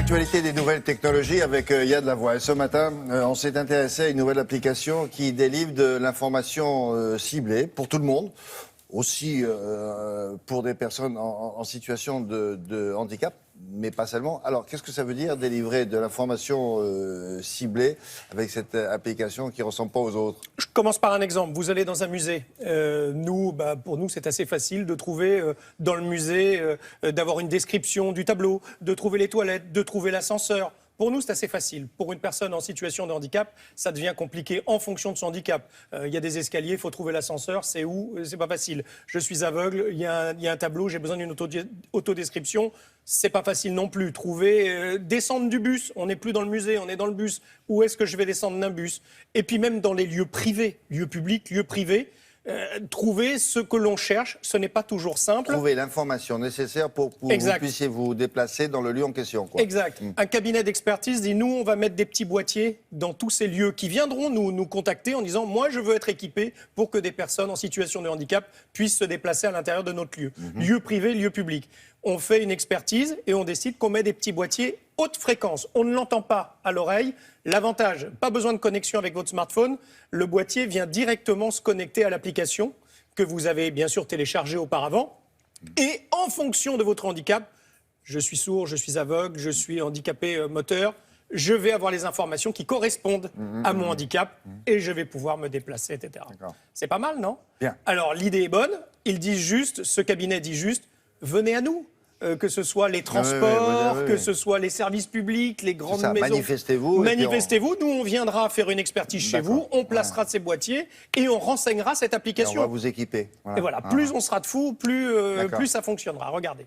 L'actualité des nouvelles technologies avec Yann Lavoie. Et ce matin, on s'est intéressé à une nouvelle application qui délivre de l'information ciblée pour tout le monde, aussi pour des personnes en situation de handicap, mais pas seulement. Alors, qu'est-ce que ça veut dire délivrer de l'information ciblée avec cette application qui ne ressemble pas aux autres? Je commence par un exemple. Vous allez dans un musée. Pour nous, c'est assez facile de trouver dans le musée, d'avoir une description du tableau, de trouver les toilettes, de trouver l'ascenseur. Pour nous, c'est assez facile. Pour une personne en situation de handicap, ça devient compliqué en fonction de son handicap. Il y a des escaliers, il faut trouver l'ascenseur, c'est où? C'est pas facile. Je suis aveugle, il y a un tableau, j'ai besoin d'une autodescription. C'est pas facile non plus. Trouver, descendre du bus, on n'est plus dans le musée, on est dans le bus. Où est-ce que je vais descendre d'un bus? Et puis même dans les lieux privés, lieux publics, lieux privés, trouver ce que l'on cherche, ce n'est pas toujours simple. Trouver l'information nécessaire pour que vous puissiez vous déplacer dans le lieu en question, quoi. Exact. Un cabinet d'expertise dit, nous, on va mettre des petits boîtiers dans tous ces lieux qui viendront nous contacter en disant, moi, je veux être équipé pour que des personnes en situation de handicap puissent se déplacer à l'intérieur de notre lieu. Lieu privé, lieu public. On fait une expertise et on décide qu'on met des petits boîtiers haute fréquence. On ne l'entend pas à l'oreille. L'avantage, pas besoin de connexion avec votre smartphone. Le boîtier vient directement se connecter à l'application que vous avez bien sûr téléchargée auparavant. Et en fonction de votre handicap, je suis sourd, je suis aveugle, je suis handicapé moteur, je vais avoir les informations qui correspondent à mon handicap et je vais pouvoir me déplacer, etc. C'est pas mal, non? Bien. Alors l'idée est bonne. Ce cabinet dit juste, venez à nous. Que ce soit les transports, que ce soit les services publics, les grandes maisons. Manifestez-vous. Manifestez-vous. Nous, on viendra faire une expertise chez vous, on placera ces boîtiers et on renseignera cette application. Et on va vous équiper. Voilà. Et voilà, plus on sera de fous, plus ça fonctionnera. Regardez.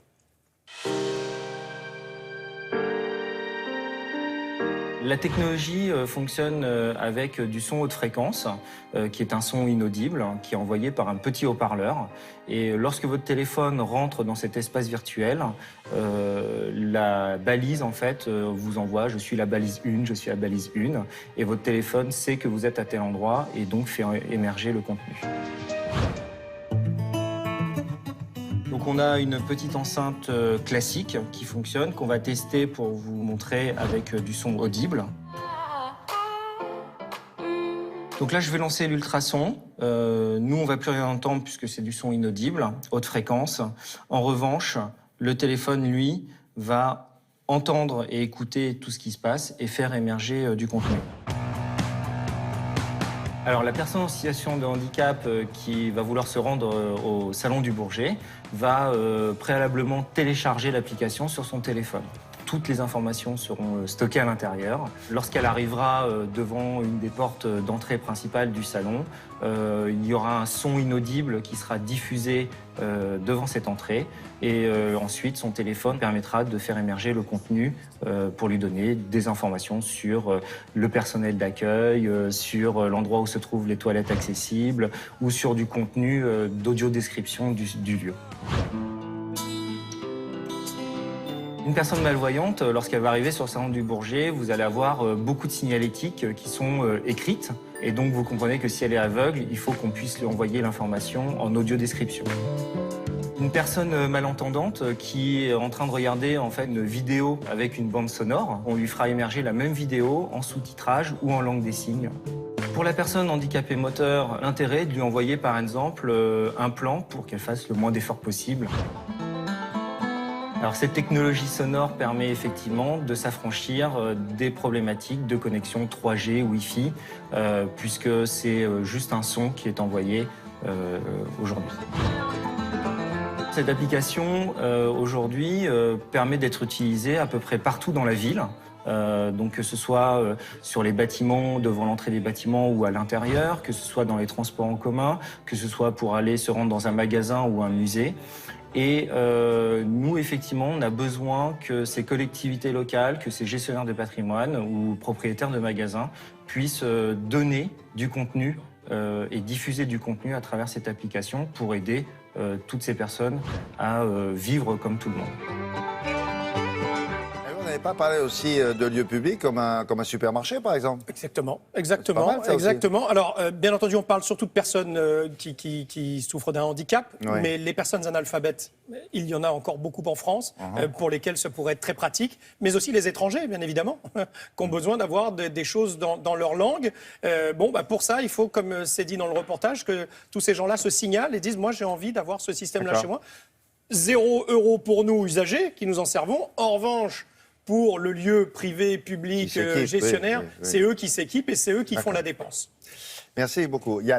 La technologie fonctionne avec du son haute fréquence, qui est un son inaudible, qui est envoyé par un petit haut-parleur. Et lorsque votre téléphone rentre dans cet espace virtuel, la balise, en fait, vous envoie « je suis la balise 1, je suis la balise 1 ». Et votre téléphone sait que vous êtes à tel endroit et donc fait émerger le contenu. Donc on a une petite enceinte classique qui fonctionne, qu'on va tester pour vous montrer avec du son audible. Donc là, je vais lancer l'ultrason. Nous, on ne va plus rien entendre puisque c'est du son inaudible, haute fréquence. En revanche, le téléphone, lui, va entendre et écouter tout ce qui se passe et faire émerger du contenu. Alors, la personne en situation de handicap qui va vouloir se rendre au Salon du Bourget va préalablement télécharger l'application sur son téléphone. Toutes les informations seront stockées à l'intérieur. Lorsqu'elle arrivera devant une des portes d'entrée principale du salon, il y aura un son inaudible qui sera diffusé devant cette entrée. Et ensuite, son téléphone permettra de faire émerger le contenu pour lui donner des informations sur le personnel d'accueil, sur l'endroit où se trouvent les toilettes accessibles ou sur du contenu d'audio-description du lieu. Une personne malvoyante, lorsqu'elle va arriver sur le Salon du Bourget, vous allez avoir beaucoup de signalétiques qui sont écrites. Et donc, vous comprenez que si elle est aveugle, il faut qu'on puisse lui envoyer l'information en audio-description. Une personne malentendante qui est en train de regarder en fait une vidéo avec une bande sonore, on lui fera émerger la même vidéo en sous-titrage ou en langue des signes. Pour la personne handicapée moteur, l'intérêt est de lui envoyer par exemple un plan pour qu'elle fasse le moins d'efforts possible. Alors cette technologie sonore permet effectivement de s'affranchir des problématiques de connexion 3G, Wi-Fi, puisque c'est juste un son qui est envoyé aujourd'hui. Cette application aujourd'hui permet d'être utilisée à peu près partout dans la ville. Donc que ce soit sur les bâtiments, devant l'entrée des bâtiments ou à l'intérieur, que ce soit dans les transports en commun, que ce soit pour aller se rendre dans un magasin ou un musée. Et nous, effectivement, on a besoin que ces collectivités locales, que ces gestionnaires de patrimoine ou propriétaires de magasins puissent donner du contenu et diffuser du contenu à travers cette application pour aider toutes ces personnes à vivre comme tout le monde. On n'avait pas parler aussi de lieux publics comme un supermarché, par exemple? Exactement, C'est pas mal, ça aussi. exactement. Alors, bien entendu, on parle surtout de personnes qui souffrent d'un handicap, Oui. mais les personnes analphabètes, il y en a encore beaucoup en France, pour lesquelles ça pourrait être très pratique, mais aussi les étrangers, bien évidemment, qui ont besoin d'avoir des choses dans leur langue. Pour ça, il faut, comme c'est dit dans le reportage, que tous ces gens-là se signalent et disent « Moi, j'ai envie d'avoir ce système-là D'accord. chez moi ». 0 € pour nous, usagers, qui nous en servons. En revanche, pour le lieu privé, public, Qui s'équipe, gestionnaire, oui, oui, oui. c'est eux qui s'équipent et c'est eux qui font la dépense. Merci beaucoup. Yann.